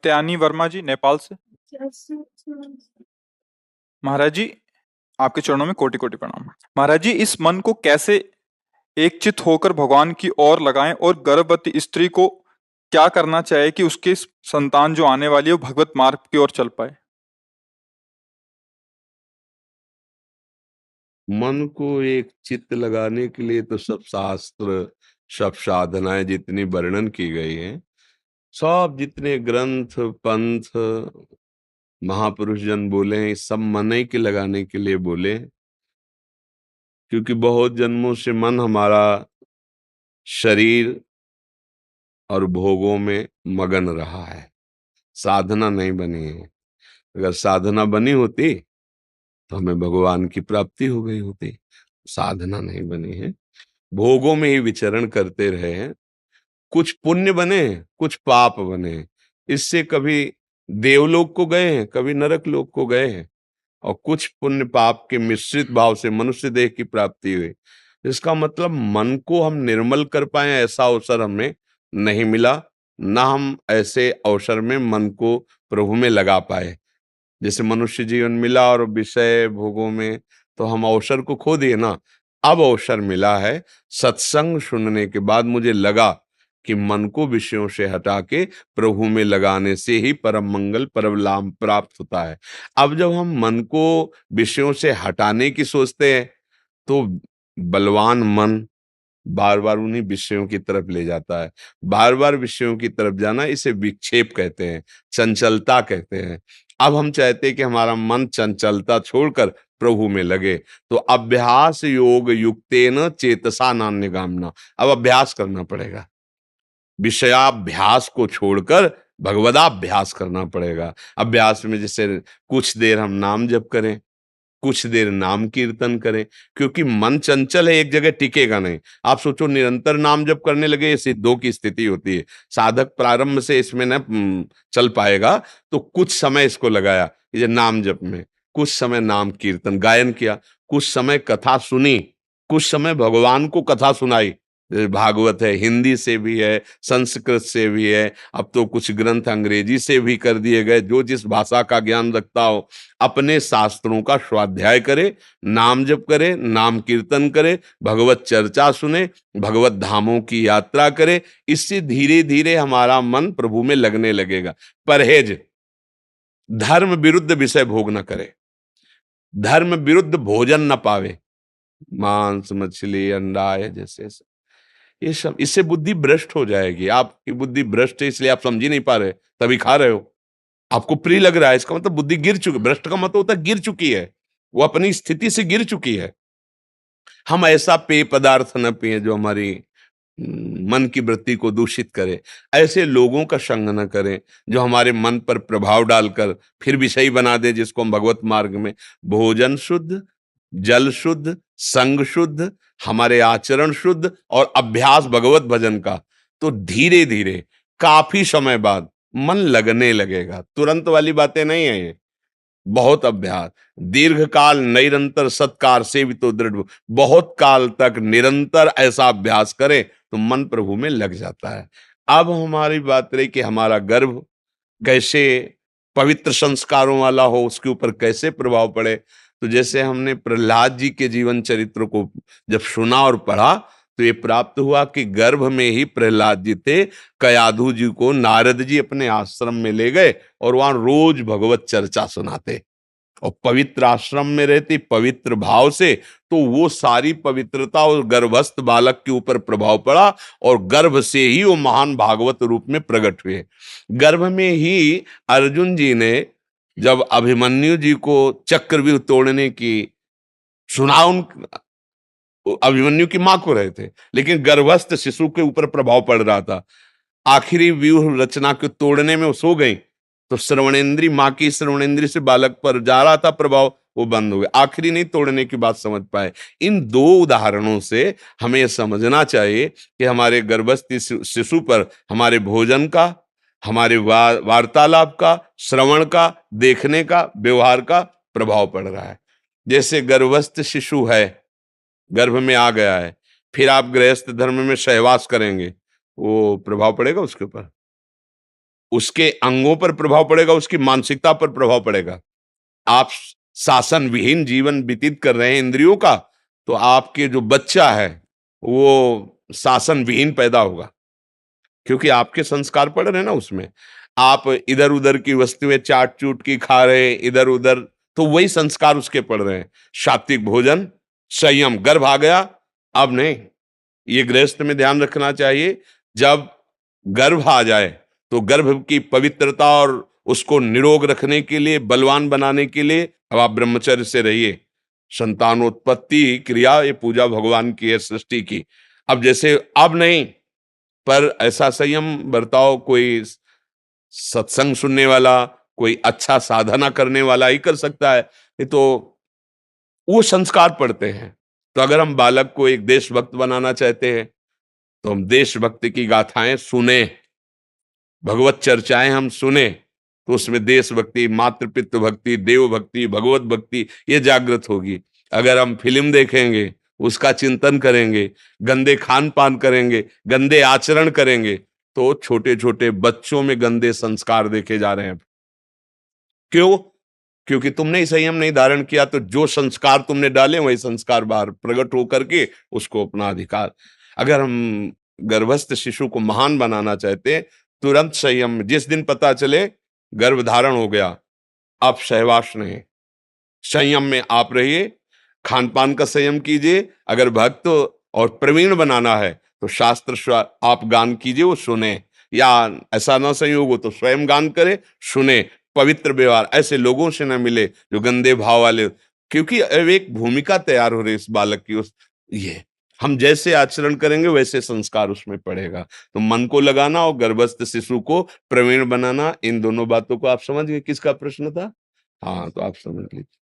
त्यानी वर्मा जी नेपाल से। महाराज जी, आपके चरणों में कोटि कोटि प्रणाम। महाराज जी, इस मन को कैसे एकचित होकर भगवान की ओर लगाएं और गर्भवती स्त्री को क्या करना चाहिए कि उसकी संतान जो आने वाली है वो भगवत मार्ग की ओर चल पाए। मन को एक चित्त लगाने के लिए तो सब शास्त्र, सब साधनाएं जितनी वर्णन की गई हैं, सब जितने ग्रंथ पंथ महापुरुष जन बोले हैं, सब मन ही के लगाने के लिए बोले हैं। क्योंकि बहुत जन्मों से मन हमारा शरीर और भोगों में मगन रहा है, साधना नहीं बनी है। अगर साधना बनी होती तो हमें भगवान की प्राप्ति हो गई होती। साधना नहीं बनी है, भोगों में ही विचरण करते रहे हैं। कुछ पुण्य बने, कुछ पाप बने। इससे कभी देवलोक को गए हैं, कभी नरक लोक को गए हैं, और कुछ पुण्य पाप के मिश्रित भाव से मनुष्य देह की प्राप्ति हुई। इसका मतलब मन को हम निर्मल कर पाए ऐसा अवसर हमें नहीं मिला, ना हम ऐसे अवसर में मन को प्रभु में लगा पाए। जैसे मनुष्य जीवन मिला और विषय भोगों में तो हम अवसर को खो दिए ना। अब अवसर मिला है, सत्संग सुनने के बाद मुझे लगा कि मन को विषयों से हटा के प्रभु में लगाने से ही परम मंगल परम लाभ प्राप्त होता है। अब जब हम मन को विषयों से हटाने की सोचते हैं तो बलवान मन बार बार उन्हीं विषयों की तरफ ले जाता है। बार बार विषयों की तरफ जाना, इसे विक्षेप कहते हैं, चंचलता कहते हैं। अब हम चाहते हैं कि हमारा मन चंचलता छोड़कर प्रभु में लगे, तो अभ्यास योग युक्तेन चेतसा नान्यगामिना। अब अभ्यास करना पड़ेगा, विषयाभ्यास को छोड़कर भगवदाभ्यास करना पड़ेगा। अभ्यास में जैसे कुछ देर हम नाम जप करें, कुछ देर नाम कीर्तन करें, क्योंकि मन चंचल है, एक जगह टिकेगा नहीं। आप सोचो निरंतर नाम जप करने लगे, ये सिद्धों की स्थिति होती है। साधक प्रारंभ से इसमें न चल पाएगा, तो कुछ समय इसको लगाया ये नाम जप में, कुछ समय नाम कीर्तन गायन किया, कुछ समय कथा सुनी, कुछ समय भगवान को कथा सुनाई। जैसे भागवत है, हिंदी से भी है, संस्कृत से भी है, अब तो कुछ ग्रंथ अंग्रेजी से भी कर दिए गए। जो जिस भाषा का ज्ञान रखता हो अपने शास्त्रों का स्वाध्याय करे, नाम जप करे, नाम कीर्तन करे, भगवत चर्चा सुने, भगवत धामों की यात्रा करे। इससे धीरे धीरे हमारा मन प्रभु में लगने लगेगा। परहेज, धर्म विरुद्ध विषय भोग न करे, धर्म विरुद्ध भोजन न पावे, मांस मछली अंडा है जैसे ये सब, इससे बुद्धि भ्रष्ट हो जाएगी। आपकी बुद्धि भ्रष्ट है, इसलिए आप समझ ही नहीं पा रहे, तभी खा रहे हो। आपको प्रिय लग रहा है, इसका मतलब बुद्धि गिर चुकी, भ्रष्ट का मतलब होता है गिर चुकी है, वो अपनी स्थिति से गिर चुकी है। हम ऐसा पेय पदार्थ न पिए जो हमारी मन की वृत्ति को दूषित करे। ऐसे लोगों का संग न करें जो हमारे मन पर प्रभाव डालकर फिर विषयी बना दे, जिसको हम भगवत मार्ग में। भोजन शुद्ध, जल शुद्ध, संग शुद्ध, हमारे आचरण शुद्ध और अभ्यास भगवत भजन का, तो धीरे धीरे काफी समय बाद मन लगने लगेगा। तुरंत वाली बातें नहीं है ये, बहुत अभ्यास, दीर्घ काल निरंतर सत्कार से भी तो दृढ़, बहुत काल तक निरंतर ऐसा अभ्यास करें तो मन प्रभु में लग जाता है। अब हमारी बात रही कि हमारा गर्भ कैसे पवित्र संस्कारों वाला हो, उसके ऊपर कैसे प्रभाव पड़े। तो जैसे हमने प्रहलाद जी के जीवन चरित्र को जब सुना और पढ़ा तो ये प्राप्त हुआ कि गर्भ में ही प्रहलाद जी थे। कयाधु जी को नारद जी अपने आश्रम में ले गए और वहां रोज भगवत चर्चा सुनाते, और पवित्र आश्रम में रहती पवित्र भाव से, तो वो सारी पवित्रता उस गर्भस्थ बालक के ऊपर प्रभाव पड़ा और गर्भ से ही वो महान भागवत रूप में प्रकट हुए। गर्भ में ही अर्जुन जी ने जब अभिमन्यु जी को चक्रव्यूह तोड़ने की सुना, उन अभिमन्यु की मां को रहे थे, लेकिन गर्भस्थ शिशु के ऊपर प्रभाव पड़ रहा था। आखिरी व्यूह रचना को तोड़ने में वो सो गई, तो श्रवणेंद्री, मां की श्रवणेंद्री से बालक पर जा रहा था प्रभाव, वो बंद हो गया। आखिरी नहीं तोड़ने की बात समझ पाए। इन दो उदाहरणों से हमें यह समझना चाहिए कि हमारे गर्भस्थ शिशु पर हमारे भोजन का, हमारे वार्तालाप का, श्रवण का, देखने का, व्यवहार का प्रभाव पड़ रहा है। जैसे गर्भस्थ शिशु है, गर्भ में आ गया है, फिर आप गृहस्थ धर्म में सहवास करेंगे, वो प्रभाव पड़ेगा उसके ऊपर? उसके अंगों पर प्रभाव पड़ेगा, उसकी मानसिकता पर प्रभाव पड़ेगा। आप शासन विहीन जीवन व्यतीत कर रहे हैं इंद्रियों का, तो आपके जो बच्चा है वो शासन विहीन पैदा होगा, क्योंकि आपके संस्कार पड़ रहे हैं ना उसमें। आप इधर उधर की वस्तुएं चाट चूट की खा रहे हैं इधर उधर, तो वही संस्कार उसके पड़ रहे हैं। सात्विक भोजन, संयम, गर्भ आ गया अब नहीं। ये गृहस्थ में ध्यान रखना चाहिए, जब गर्भ आ जाए तो गर्भ की पवित्रता और उसको निरोग रखने के लिए, बलवान बनाने के लिए अब आप ब्रह्मचर्य से रहिए। संतानोत्पत्ति क्रिया ये पूजा भगवान की है, सृष्टि की। अब जैसे अब नहीं, पर ऐसा संयम बरताओ, कोई सत्संग सुनने वाला, कोई अच्छा साधना करने वाला ही कर सकता है। ये तो वो संस्कार पड़ते हैं। तो अगर हम बालक को एक देशभक्त बनाना चाहते हैं तो हम देशभक्ति की गाथाएं सुने, भगवत चर्चाएं हम सुने, तो उसमें देशभक्ति, मातृपितृ भक्ति, देव भक्ति, भगवत भक्ति ये जागृत होगी। अगर हम फिल्म देखेंगे, उसका चिंतन करेंगे, गंदे खान पान करेंगे, गंदे आचरण करेंगे, तो छोटे छोटे बच्चों में गंदे संस्कार देखे जा रहे हैं। क्यों? क्योंकि तुमने ही संयम नहीं धारण किया, तो जो संस्कार तुमने डाले वही संस्कार बाहर प्रकट होकर के उसको अपना अधिकार। अगर हम गर्भस्थ शिशु को महान बनाना चाहते हैं, तुरंत संयम। जिस दिन पता चले गर्भ धारण हो गया, आप सहवास नहीं, संयम में आप रहिए। खान पान का संयम कीजिए। अगर भक्त और प्रवीण बनाना है तो शास्त्र आप गान कीजिए, वो सुने, या ऐसा ना संयोग हो तो स्वयं गान करे, सुने। पवित्र व्यवहार, ऐसे लोगों से ना मिले जो गंदे भाव वाले, क्योंकि अब एक भूमिका तैयार हो रही है इस बालक की। उस ये हम जैसे आचरण करेंगे वैसे संस्कार उसमें पड़ेगा। तो मन को लगाना और गर्भस्थ शिशु को प्रवीण बनाना, इन दोनों बातों को आप समझ गए। किसका प्रश्न था? हाँ, तो आप समझ लीजिए।